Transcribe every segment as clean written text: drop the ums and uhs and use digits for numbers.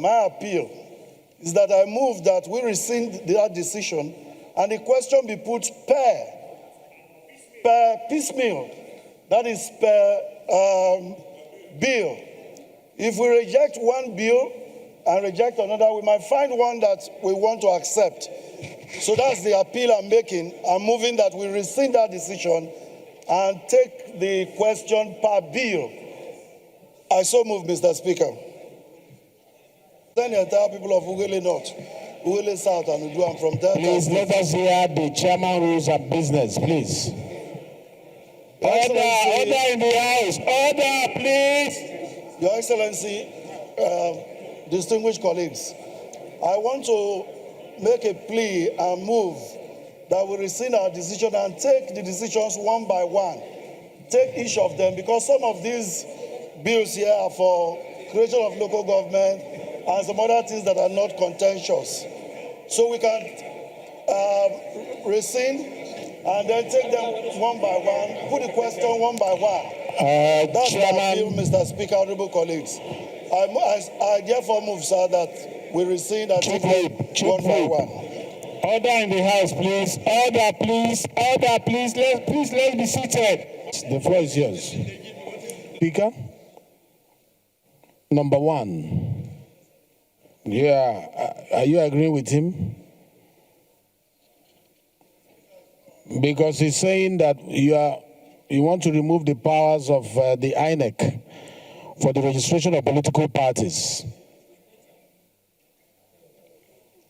My appeal is that I move that we rescind that decision and the question be put per piecemeal, that is per bill. If we reject one bill and reject another, we might find one that we want to accept. So that's the appeal I'm making. I'm moving that we rescind that decision and take the question per bill. I so move, Mr. Speaker. Then the entire people of Ughelli North, Ughelli South, and Uduaghan from Delta. Please let us hear the chairman rules of business, please. Order in the house. Order, please. Your Excellency, distinguished colleagues, I want to make a plea and move that we rescind our decision and take the decisions one by one. Take each of them, because some of these bills here are for creation of local government and some other things that are not contentious. So we can rescind and then take them one by one, put the question one by one. That's my appeal, Mr. Speaker, honorable colleagues. I therefore move, sir, that we rescind and take them one by one. Order in the house, please. Order, please. Order, please. Let's be seated. The floor is yours. Speaker. Number one. Yeah, are you agreeing with him? Because he's saying that you want to remove the powers of the INEC for the registration of political parties.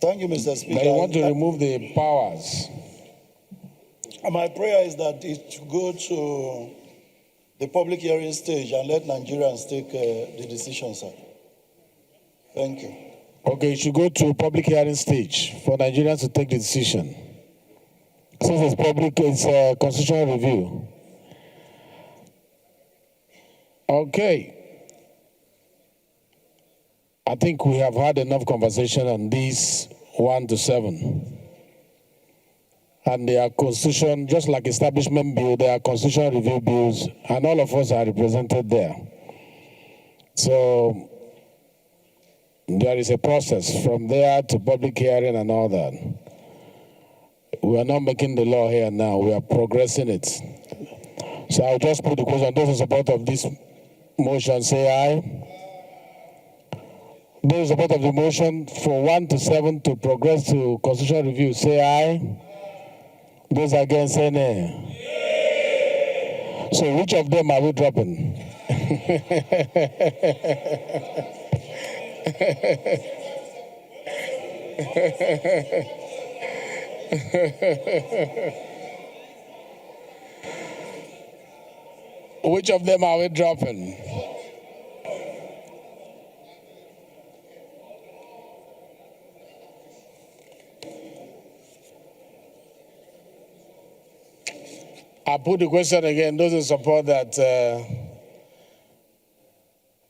Thank you, Mr. Speaker. That you want to remove the powers. My prayer is that it should go to the public hearing stage and let Nigerians take the decision, sir. Thank you. Okay, it should go to public hearing stage for Nigerians to take the decision. Since it's constitutional review. Okay. I think we have had enough conversation on these 1 to 7. And they are constitution, just like establishment bill, they are constitutional review bills, and all of us are represented there. So there is a process from there to public hearing and all that. We are not making the law here now, we are progressing it. So I'll just put the question, those in support of this motion, say aye. Those in support of the motion for 1 to 7 to progress to constitutional review, say aye. Those against, say nay. So which of them are we dropping? Which of them are we dropping? I put the question again. Those in support that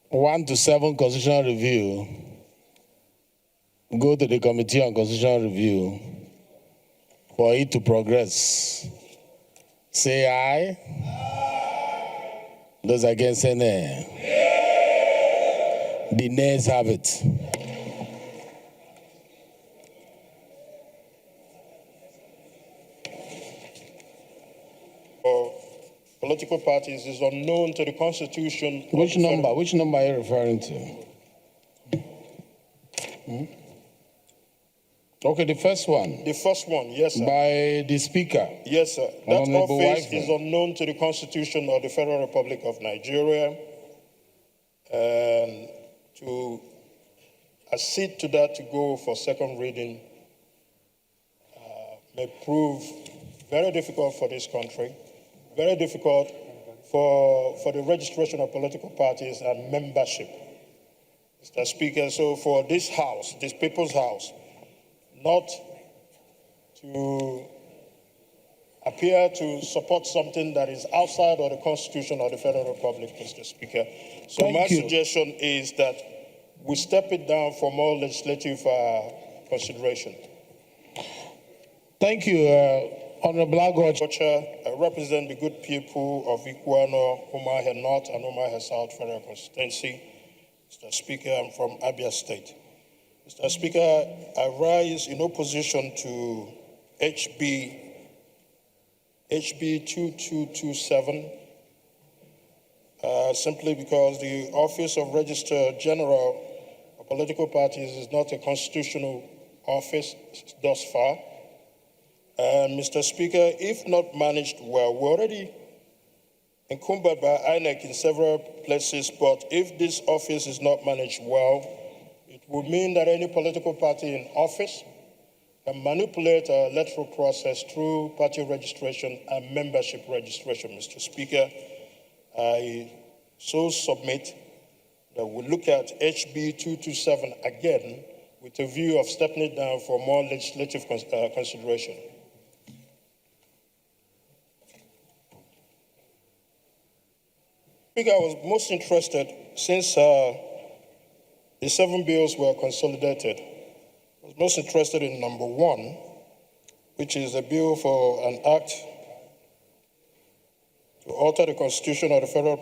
1 to 7 constitutional review go to the Committee on Constitutional Review for it to progress. Say aye. Those against, say nay. The nays have it. Political parties is unknown to the Constitution. Which number? Which number are you referring to? Okay, the first one. The first one, yes, sir. By the Speaker. Yes, sir. That Honorable office Wife. is unknown to the Constitution of the Federal Republic of Nigeria. And to accede to that to go for second reading may prove very difficult for this country, very difficult for the registration of political parties and membership. Mr. Speaker, so for this House, this People's House, not to appear to support something that is outside of the Constitution of the Federal Republic, Mr. Speaker. So my suggestion is that we step it down for more legislative consideration. Thank you, Honorable Agwaj. I represent the good people of Iguano, Umuahia North and Umuahia South Federal Constituency. Mr. Speaker, I'm from Abia State. Mr. Speaker, I rise in opposition to HB 2227, simply because the Office of Registrar General of Political Parties is not a constitutional office thus far. Mr. Speaker, if not managed well, we're already encumbered by INEC in several places, but if this office is not managed well, it would mean that any political party in office can manipulate our electoral process through party registration and membership registration. Mr. Speaker, I so submit that we look at HB 227 again with a view of stepping it down for more legislative consideration. Speaker, I was most interested since the 7 bills were consolidated. I was most interested in number 1, which is a bill for an act to alter the Constitution of the Federal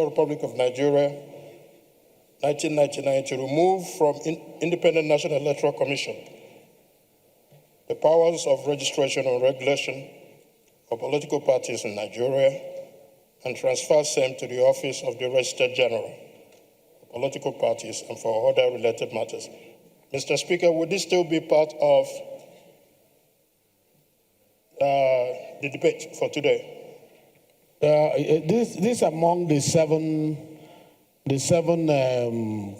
Republic of Nigeria, 1999, to remove from Independent National Electoral Commission the powers of registration and regulation of political parties in Nigeria and transfer same to the Office of the Registrar General of Political Parties and for other related matters. Mr. Speaker, would this still be part of the debate for today? This among the seven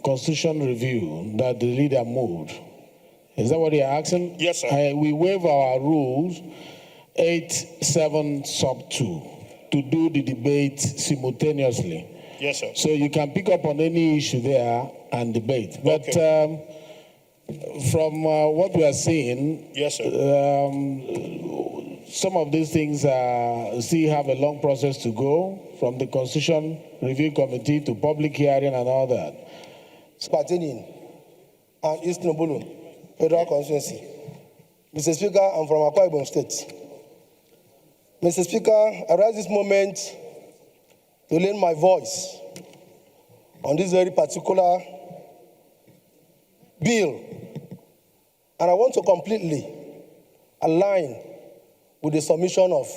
constitution review that the leader moved. Is that what you're asking? Yes, sir. We waive our rules 8.7 sub 2 to do the debate simultaneously. Yes, sir. So you can pick up on any issue there and debate. But Okay. From what we are seeing, Yes, sir. some of these things still have a long process to go, from the Constitution Review Committee to public hearing and all that. Pertaining and East Nobulu Federal Constituency. Mr. Speaker, I'm from Akwa-Ibom State. Mr. Speaker, I rise this moment to lend my voice on this very particular bill, and I want to completely align with the submission of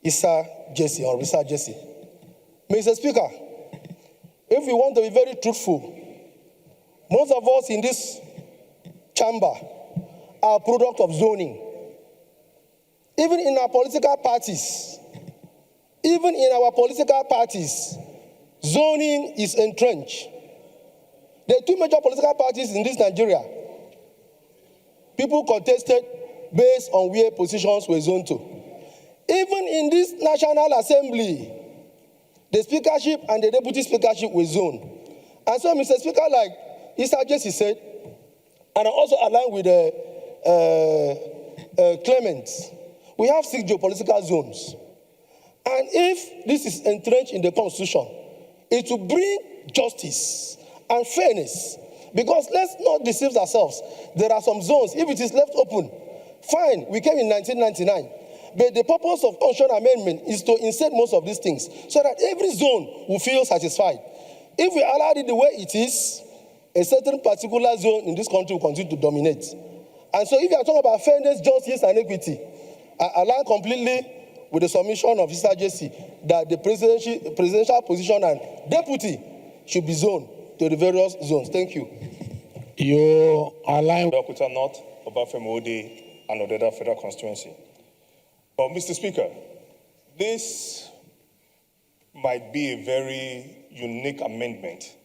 Issa Jesse or Risa Jesse. Mr. Speaker, if we want to be very truthful, most of us in this chamber are a product of zoning. Even in our political parties, zoning is entrenched. There are 2 major political parties in this Nigeria. People contested based on where positions were zoned to. Even in this National Assembly, the speakership and the deputy speakership were zoned. And so, Mr. Speaker, like Issa Jesse said, and I also align with Clement, we have 6 geopolitical zones. And if this is entrenched in the Constitution, it will bring justice and fairness. Because let's not deceive ourselves. There are some zones, if it is left open, fine, we came in 1999. But the purpose of constitutional amendment is to insert most of these things so that every zone will feel satisfied. If we allow it the way it is, a certain particular zone in this country will continue to dominate. And so if you are talking about fairness, justice, and equity, I align completely with the submission of Issa Jesse that the presidential position and deputy should be zoned to the various zones. Thank you. You align with Abeokuta North, Obafemi Ode, and Odeda Federal Constituency. But, Mr. Speaker, this might be a very unique amendment.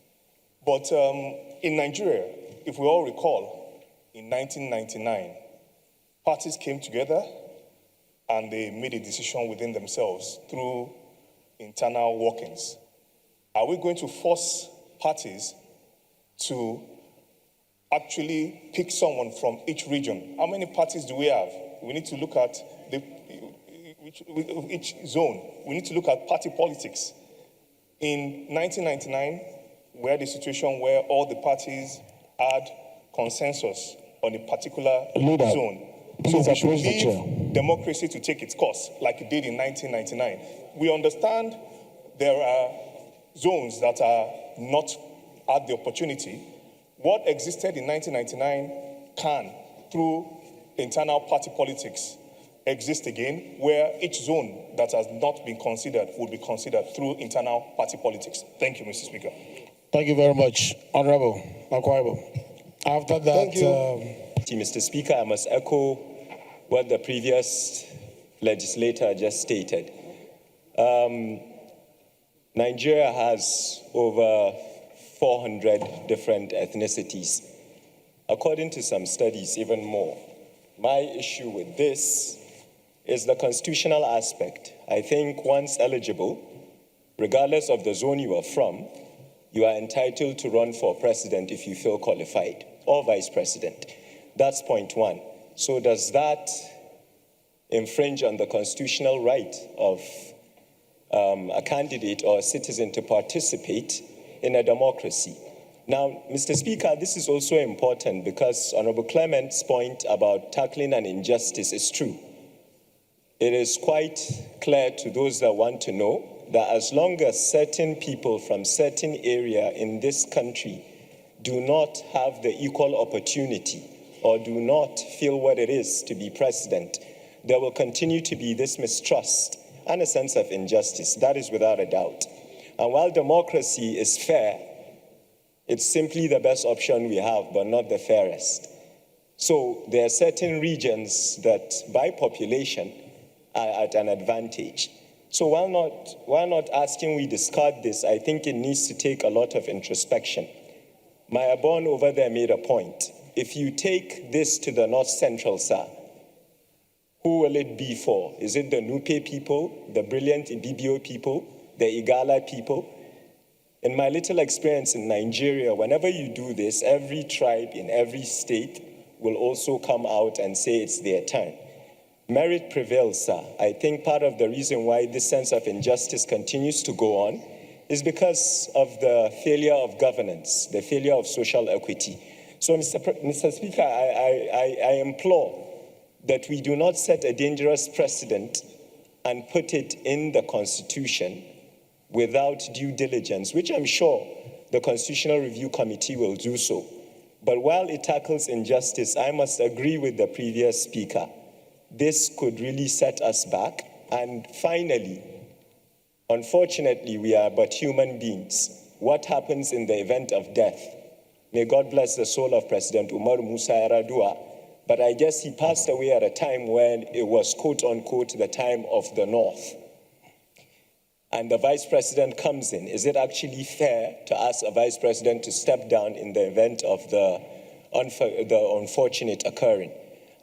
But in Nigeria, if we all recall, in 1999, parties came together and they made a decision within themselves through internal workings. Are we going to force parties to actually pick someone from each region? How many parties do we have? We need to look at each zone. We need to look at party politics. In 1999, we had a situation where all the parties had consensus on a particular zone. So we should leave democracy to take its course, like it did in 1999. We understand there are zones that are not at the opportunity what existed in 1999 can, through internal party politics, exist again, where each zone that has not been considered will be considered through internal party politics. Thank you, Mr. Speaker. Thank you very much, Honorable Akwaibo. After that, Thank you. Mr. Speaker, I must echo what the previous legislator just stated. Nigeria has over 400 different ethnicities. According to some studies, even more. My issue with this is the constitutional aspect. I think once eligible, regardless of the zone you are from, you are entitled to run for president if you feel qualified, or vice president. That's point one. So does that infringe on the constitutional right of a candidate or a citizen to participate in a democracy? Now, Mr. Speaker, this is also important because Honorable Clement's point about tackling an injustice is true. It is quite clear to those that want to know that as long as certain people from certain area in this country do not have the equal opportunity or do not feel what it is to be president, there will continue to be this mistrust and a sense of injustice. That is without a doubt. And while democracy is fair, it's simply the best option we have, but not the fairest. So there are certain regions that by population are at an advantage. So while not asking we discard this, I think it needs to take a lot of introspection. Maya Bon over there made a point. If you take this to the North Central, sir, who will it be for? Is it the Nupe people, the brilliant Ibibio people, the Igala people? In my little experience in Nigeria, whenever you do this, every tribe in every state will also come out and say it's their turn. Merit prevails, sir. I think part of the reason why this sense of injustice continues to go on is because of the failure of governance, the failure of social equity. So, Mr. Speaker, I implore that we do not set a dangerous precedent and put it in the Constitution without due diligence, which I'm sure the Constitutional Review Committee will do so. But while it tackles injustice, I must agree with the previous speaker. This could really set us back. And finally, unfortunately, we are but human beings. What happens in the event of death? May God bless the soul of President Umar Musa Yar'Adua, but I guess he passed away at a time when it was, quote unquote, the time of the North. And the vice president comes in. Is it actually fair to ask a vice president to step down in the event of the unfortunate occurring?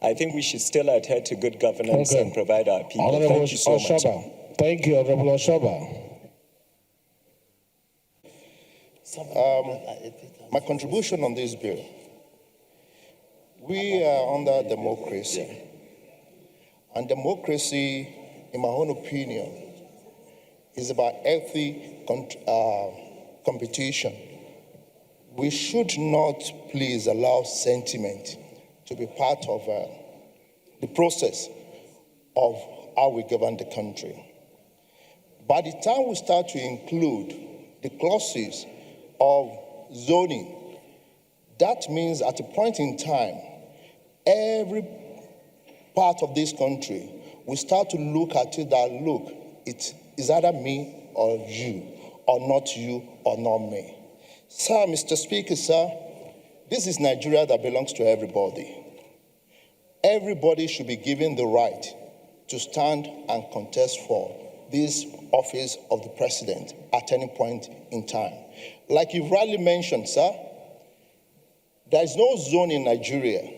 I think we should still adhere to good governance and provide our people. Honorable Thank you so much. Thank you, Honorable Oshoba. My contribution on this bill. We are under democracy. And democracy, in my own opinion, is about healthy competition. We should not please allow sentiment to be part of the process of how we govern the country. By the time we start to include the clauses of zoning, that means at a point in time, every part of this country will start to look at it that, look, it is either me or you, or not you or not me. Sir, Mr. Speaker, sir, this is Nigeria that belongs to everybody. Everybody should be given the right to stand and contest for this office of the president at any point in time. Like you rightly mentioned, sir, there is no zone in Nigeria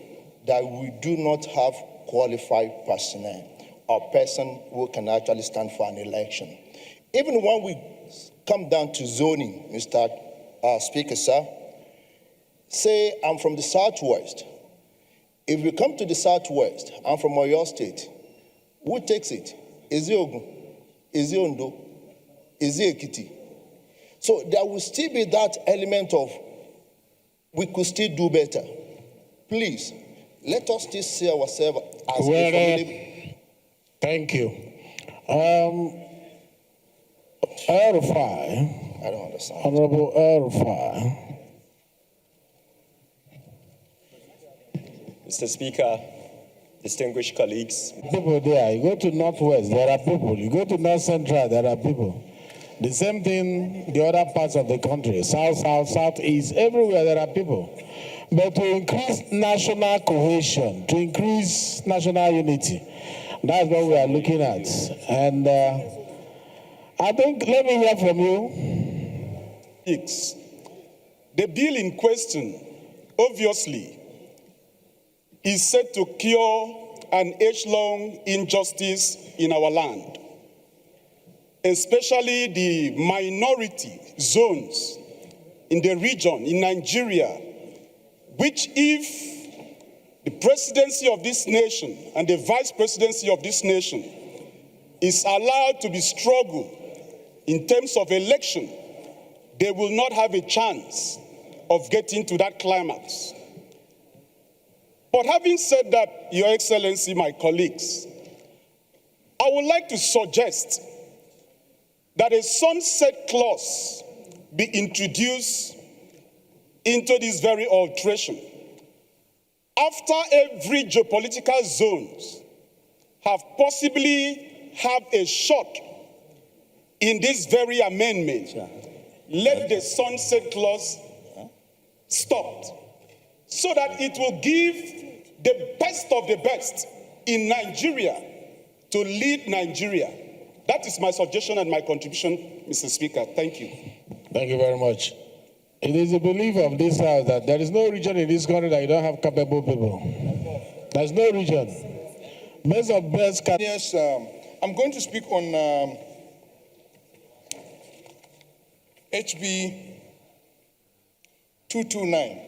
that we do not have qualified personnel or person who can actually stand for an election. Even when we come down to zoning, Mr. Speaker, sir, say I'm from the Southwest. If we come to the Southwest, I'm from Oyo State, who takes it? Is it Ogun? Is it Ondo? Is it Ekiti? So there will still be that element of we could still do better. Please, let us still see ourselves as a family. Thank you. El-Rufai. I don't understand. Honorable El-Rufai. Mr. Speaker, distinguished colleagues. People there. You go to Northwest, there are people. You go to North Central, there are people. The same thing, the other parts of the country, South, Southeast, everywhere there are people. But to increase national cohesion, to increase national unity, that's what we are looking at. And I think, let me hear from you. The bill in question, obviously, is set to cure an age-long injustice in our land, especially the minority zones in the region, in Nigeria, which if the presidency of this nation and the vice presidency of this nation is allowed to be struggled in terms of election, they will not have a chance of getting to that climax. But having said that, Your Excellency, my colleagues, I would like to suggest that a sunset clause be introduced into this very alteration. After every geopolitical zones have possibly have a shot in this very amendment, let the sunset clause stop, so that it will give the best of the best in Nigeria to lead Nigeria. That is my suggestion and my contribution, Mr. Speaker. Thank you. Thank you very much. It is the belief of this House that there is no region in this country that you don't have capable people. There's no region. Best of best. Yes, I'm going to speak on HB 229.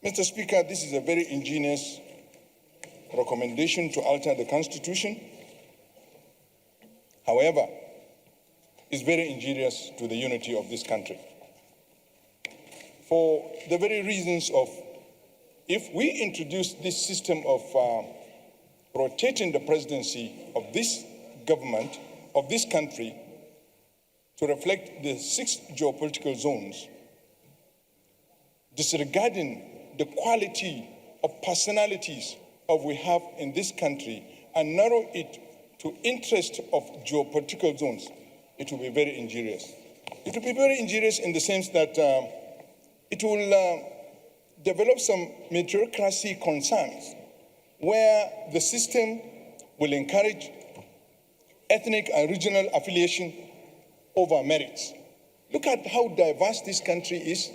Mr. Speaker, this is a very ingenious recommendation to alter the Constitution. However, it's very injurious to the unity of this country. For the very reasons of, if we introduce this system of rotating the presidency of this government, of this country, to reflect the 6 geopolitical zones, disregarding the quality of personalities of we have in this country and narrow it to interest of geopolitical zones, it will be very injurious. It will be very injurious in the sense that it will develop some meritocracy concerns where the system will encourage ethnic and regional affiliation over merits. Look at how diverse this country is,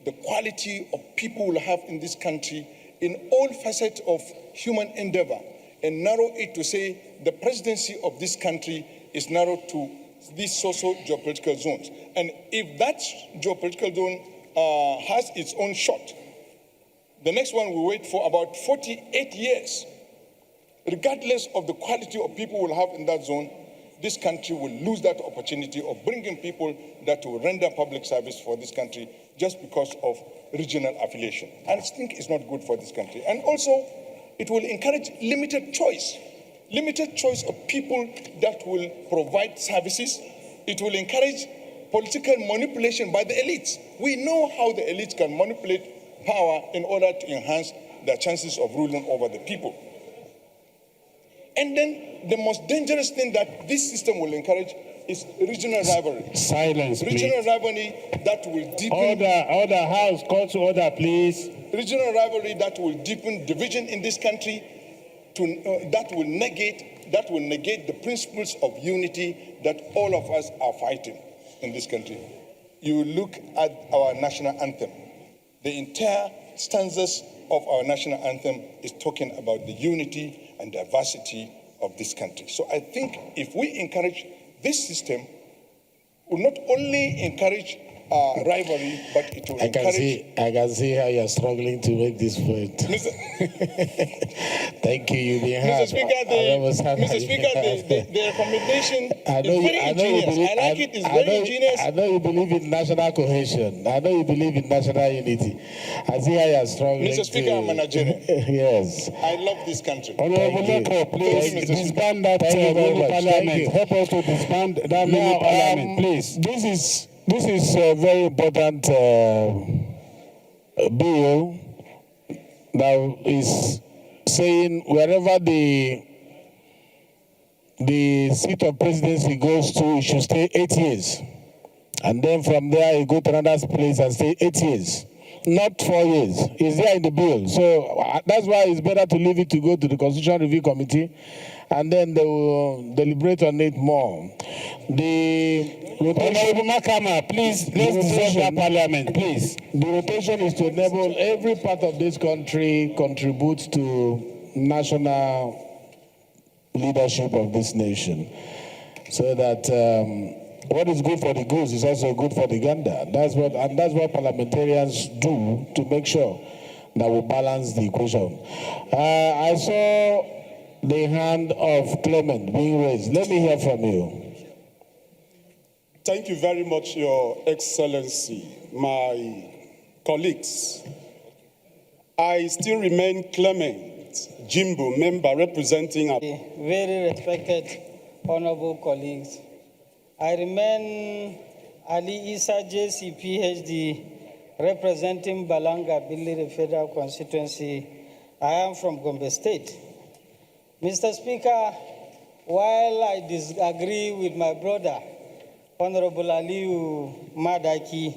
the quality of people we'll have in this country in all facets of human endeavor, and narrow it to say the presidency of this country is narrowed to these social geopolitical zones. And if that geopolitical zone has its own shot, the next one will wait for about 48 years. Regardless of the quality of people we'll have in that zone, this country will lose that opportunity of bringing people that will render public service for this country just because of regional affiliation. And I think it's not good for this country. And also, it will encourage limited choice of people that will provide services. It will encourage political manipulation by the elites. We know how the elites can manipulate power in order to enhance their chances of ruling over the people. And then the most dangerous thing that this system will encourage is regional rivalry. Silence, regional please. rivalry that will deepen... Order, House, call to order, please. Regional rivalry that will deepen division in this country, that will negate the principles of unity that all of us are fighting in this country. You look at our national anthem. The entire stanzas of our national anthem is talking about the unity and diversity of this country. So I think if we encourage this system, will not only encourage rivalry, but it will encourage... I can see how you're struggling to make this point. Thank you, you've been hard. Mr. Speaker, the recommendation is very ingenious. I like it, it's very ingenious. I know you believe in national cohesion. I know you believe in national unity. I see how you're struggling. Mr. Speaker, I'm a Nigerian. Yes. I love this country. Honorable Leko, please disband that mini parliament. Help us to disband that mini parliament, please. This is a very important bill that is saying wherever the seat of presidency goes to, it should stay 8 years. And then from there, you go to another place and stay 8 years. Not 4 years. It's there in the bill. So that's why it's better to leave it to go to the Constitutional Review Committee, and then they will deliberate on it more. Honorable Makama, please, let's dissolve that parliament, please. The rotation is to enable every part of this country contribute to national leadership of this nation, so that what is good for the goose is also good for the gander. That's what parliamentarians do to make sure that we balance the equation. I saw the hand of Clement being raised. Let me hear from you. Thank you very much, Your Excellency, my colleagues. I still remain Clement Jimbo, member representing our very respected honorable colleagues. I remain Ali Isa JC PhD, representing Balanga Billi Federal Constituency. I am from Gombe State. Mr. Speaker, while I disagree with my brother, Honorable Aliu Madaki,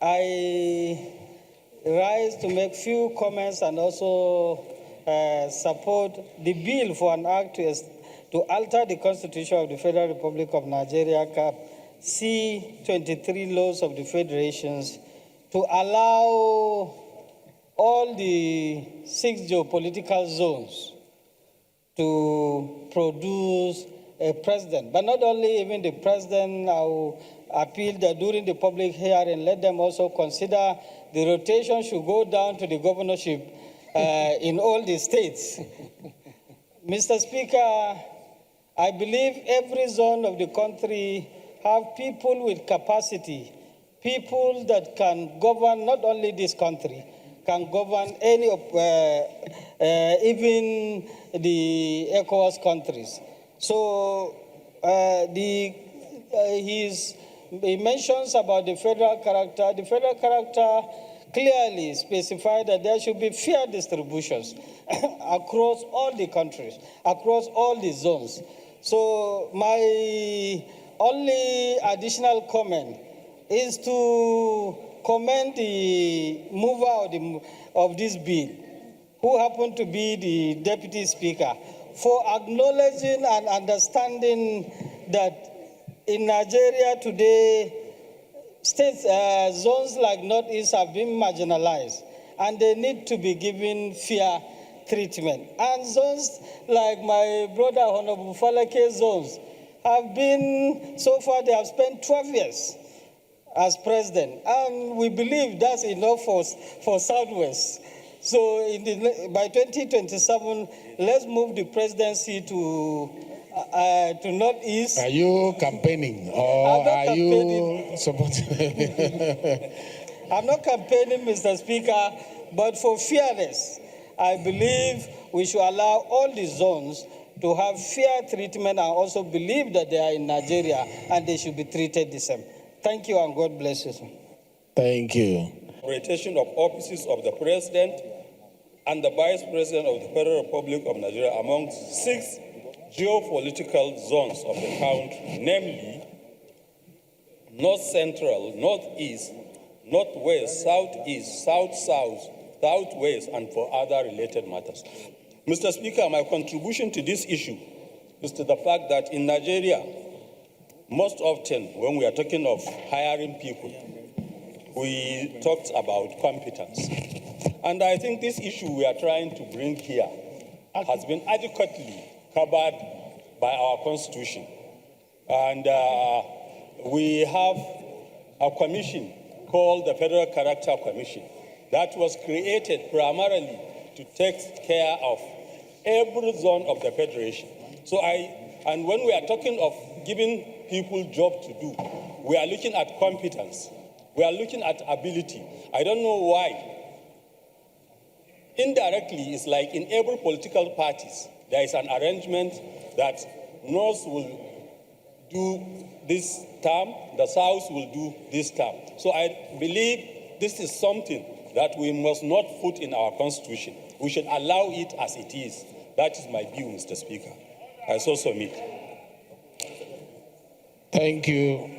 I rise to make few comments and also support the bill for an act to alter the Constitution of the Federal Republic of Nigeria, Cap C-23 laws of the federations, to allow all the 6 geopolitical zones to produce a president. But not only even the president, I will appeal that during the public hearing, let them also consider the rotation should go down to the governorship in all the states. Mr. Speaker, I believe every zone of the country have people with capacity, people that can govern not only this country, can govern any of, even the ECOWAS countries. So he mentions about the federal character. The federal character clearly specified that there should be fair distributions across all the countries, across all the zones. So my only additional comment is to commend the mover of this bill, who happened to be the Deputy Speaker, for acknowledging and understanding that in Nigeria today, states, zones like Northeast have been marginalized, and they need to be given fair treatment. And zones like my brother Honorable Falake zones have been, so far they have spent 12 years as president, and we believe that's enough for Southwest. So by 2027, let's move the presidency to Northeast. Are you campaigning or are you supporting? I'm not campaigning, Mr. Speaker, but for fairness, I believe we should allow all the zones to have fair treatment, and also believe that they are in Nigeria and they should be treated the same. Thank you, and God bless you. Thank you. Rotation of offices of the President and the Vice President of the Federal Republic of Nigeria among 6 geopolitical zones of the country, namely North Central, Northeast, Northwest, Southeast, South-South, Southwest, and for other related matters. Mr. Speaker, my contribution to this issue is to the fact that in Nigeria, most often when we are talking of hiring people, we talked about competence. And I think this issue we are trying to bring here has been adequately covered by our Constitution. And we have a commission called the Federal Character Commission that was created primarily to take care of every zone of the Federation. And when we are talking of giving people jobs to do, we are looking at competence. We are looking at ability. I don't know why. Indirectly, it's like in every political parties, there is an arrangement that North will do this term, the South will do this term. So I believe this is something that we must not put in our constitution. We should allow it as it is. That is my view, Mr. Speaker. I so submit. Thank you.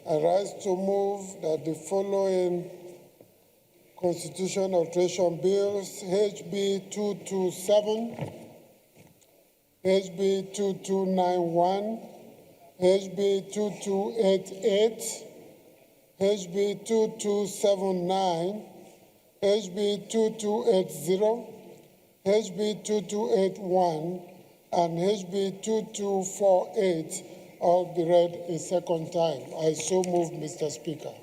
I rise to move that the following Constitution Alteration Bills, HB 227, HB 2291, HB 2288, HB 2279, HB 2280, HB 2281, and HB 2248 all be read a second time. I so move, Mr. Speaker.